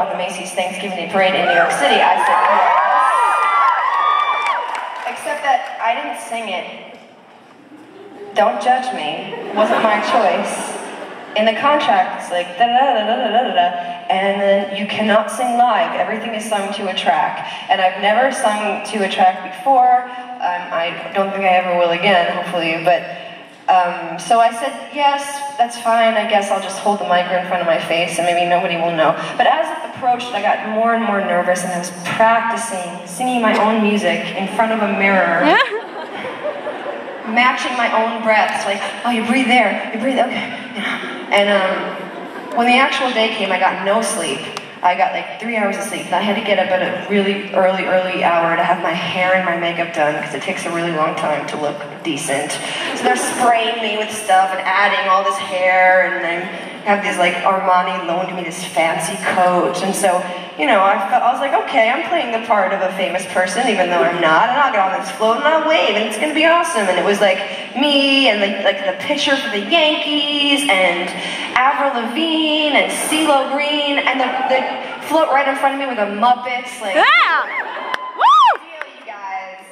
on the Macy's Thanksgiving Day Parade in New York City? I said, yes. Except that I didn't sing it. Don't judge me. It wasn't my choice. In the contract, it's like da-da-da-da-da-da-da, and then you cannot sing live. Everything is sung to a track. And I've never sung to a track before. I don't think I ever will again, hopefully, but so I said, yes, that's fine, I guess I'll just hold the mic in front of my face and maybe nobody will know. But as it approached, I got more and more nervous and I was practicing, singing my own music in front of a mirror. Matching my own breaths, like, oh, you breathe there, you breathe, okay. And when the actual day came, I got no sleep. I got like 3 hours of sleep. And I had to get up at a really early hour to have my hair and my makeup done because it takes a really long time to look decent. So they're spraying me with stuff and adding all this hair, and I have this like Armani loaned me this fancy coat, and so you know I was like, okay, I'm playing the part of a famous person even though I'm not, and I'll get on this float and I'll wave and it's gonna be awesome. And it was like me and the pitcher for the Yankees and Avril Lavigne and CeeLo Green and the float right in front of me with the Muppets, like, yeah! Woo! Deal, you guys.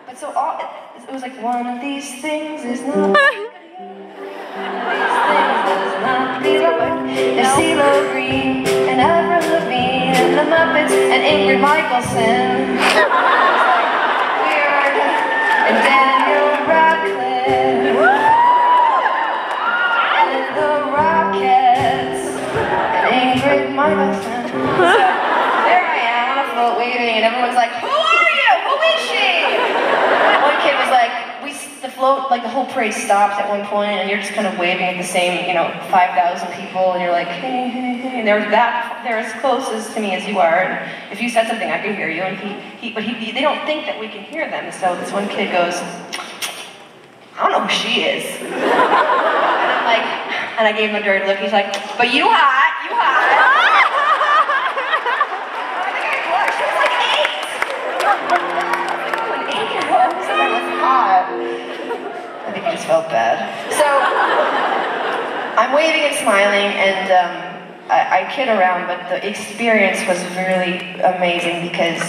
But so it was like, one of these things is not like there's CeeLo Green and Avril Lavigne and the Muppets and Ingrid Michaelson. Weird and Daniel Radcliffe and the Rockettes and Ingrid Michaelson. So there I am on a float waving and everyone's like, who are you? Who is she? One kid was like, the float, like the whole parade stopped at one point and you're just kind of waving at the same, 5,000 people and you're like, hey, hey, hey, and they're as close as to me as you are, and if you said something I can hear you, and but they don't think that we can hear them, so this one kid goes, I don't know who she is. And I'm like, and I gave him a dirty look, he's like, but you hot, you hot. I think I blushed, I was like 8. An 8-year-old said I was hot. I think he just felt bad. So, I'm waving and smiling, and I kid around, but the experience was really amazing because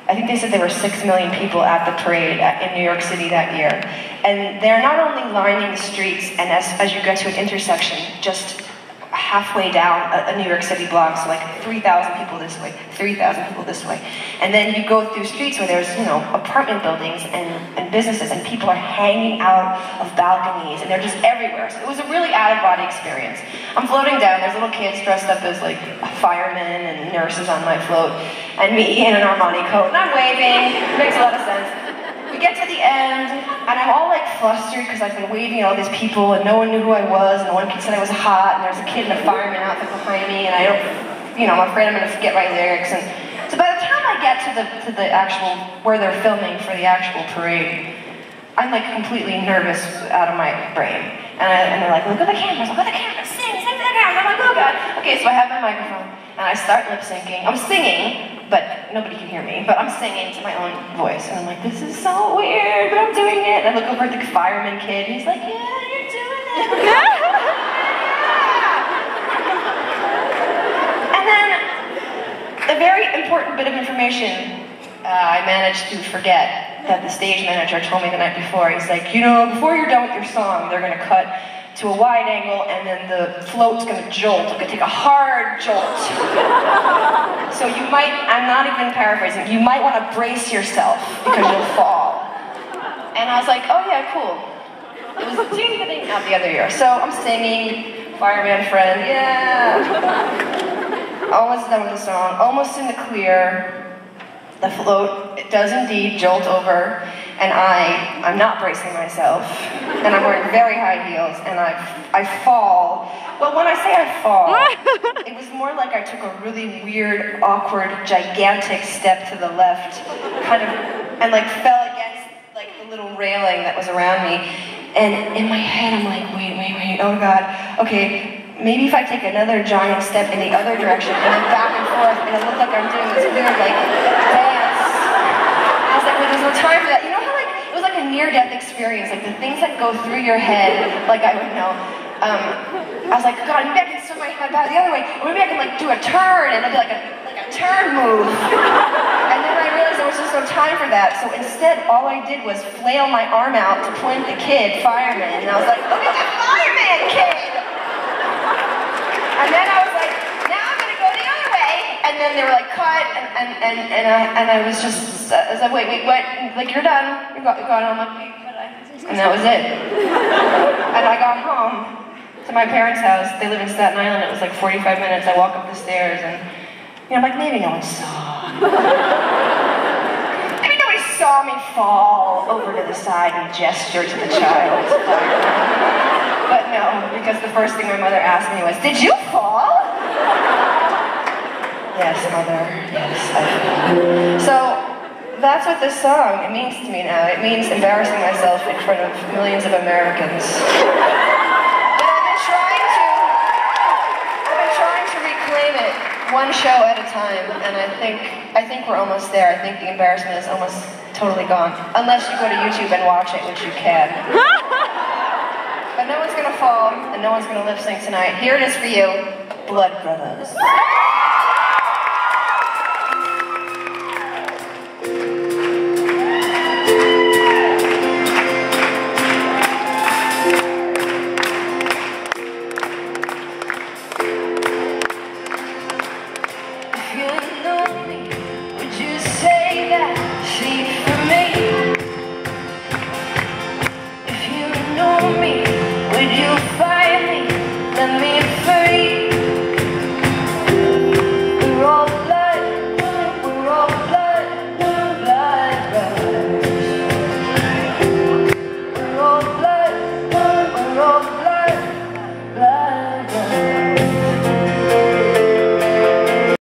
I think they said there were 6 million people at the parade in New York City that year. And they're not only lining the streets, and as you get to an intersection, just halfway down a New York City block, so like 3,000 people this way, 3,000 people this way. And then you go through streets where there's, apartment buildings and businesses, and people are hanging out of balconies, and they're just everywhere. So it was a really out-of-body experience. I'm floating down, there's little kids dressed up as like firemen and nurses on my float, and me in an Armani coat, and I'm waving, it makes a lot of sense. We get to the end, and I'm all like flustered because I've been waving at all these people and no one knew who I was, and the one kid said I was hot, and there's a kid in a fireman outfit behind me, and I don't, I'm afraid I'm going to forget my lyrics. And so by the time I get to the actual, where they're filming for the actual parade, I'm like completely nervous out of my brain. And they're like, look at the cameras, sing to the camera. I'm like, oh God. Okay, so I have my microphone, and I start lip syncing. I'm singing, but nobody can hear me, but I'm singing to my own voice. And I'm like, this is so weird, but I'm doing it. And I look over at the fireman kid, and he's like, yeah, you're doing it. And then, a very important bit of information I managed to forget that the stage manager told me the night before. He's like, before you're done with your song, they're gonna cut to a wide angle, and then the float's gonna jolt. It's gonna take a hard jolt. So you might, I'm not even paraphrasing, you might want to brace yourself because you'll fall. And I was like, oh yeah, cool. It was the thing out the other year. So I'm singing, fireman friend, yeah. Almost done with the song, almost in the clear. The float, it does indeed jolt over, and I'm not bracing myself, and I'm wearing very high heels, and I fall. Well, when I say I fall, it was more like I took a really weird, awkward, gigantic step to the left, and like fell against like the little railing that was around me, and in my head I'm like, wait, oh God, okay, maybe if I take another giant step in the other direction and then back and forth, and it looked like I'm doing this weird, like, dance. I was like, wait, there's no time for that. You know how, like, it was like a near-death experience, like the things that go through your head, like I would know. I was like, God, maybe I can swim my my body the other way. Or maybe I can like do a turn and it'll be like a turn move. And then I realized there was just no time for that. So instead, all I did was flail my arm out to point at the kid, fireman. And I was like, look at the fireman kid! And then I was like, now I'm gonna go the other way. And then they were like, cut. And I was just, I was like, wait, what? Like, you're done. You're gone. I'm like, wait, but and that was it. And I got home to my parents' house. They live in Staten Island. It was like 45 minutes. I walk up the stairs and, you know, I'm like, maybe no one saw. Maybe nobody saw me fall over to the side and gesture to the child. But no, because the first thing my mother asked me was, did you fall? Yes, Mother. Yes, I fell. So, that's what this song, it means to me now. It means embarrassing myself in front of millions of Americans. But I've been trying to reclaim it one show at a time, and I think we're almost there. I think the embarrassment is almost totally gone. Unless you go to YouTube and watch it, which you can. But no one's gonna fall, and no one's gonna lip sync tonight. Here it is for you, Blood Brothers. Good.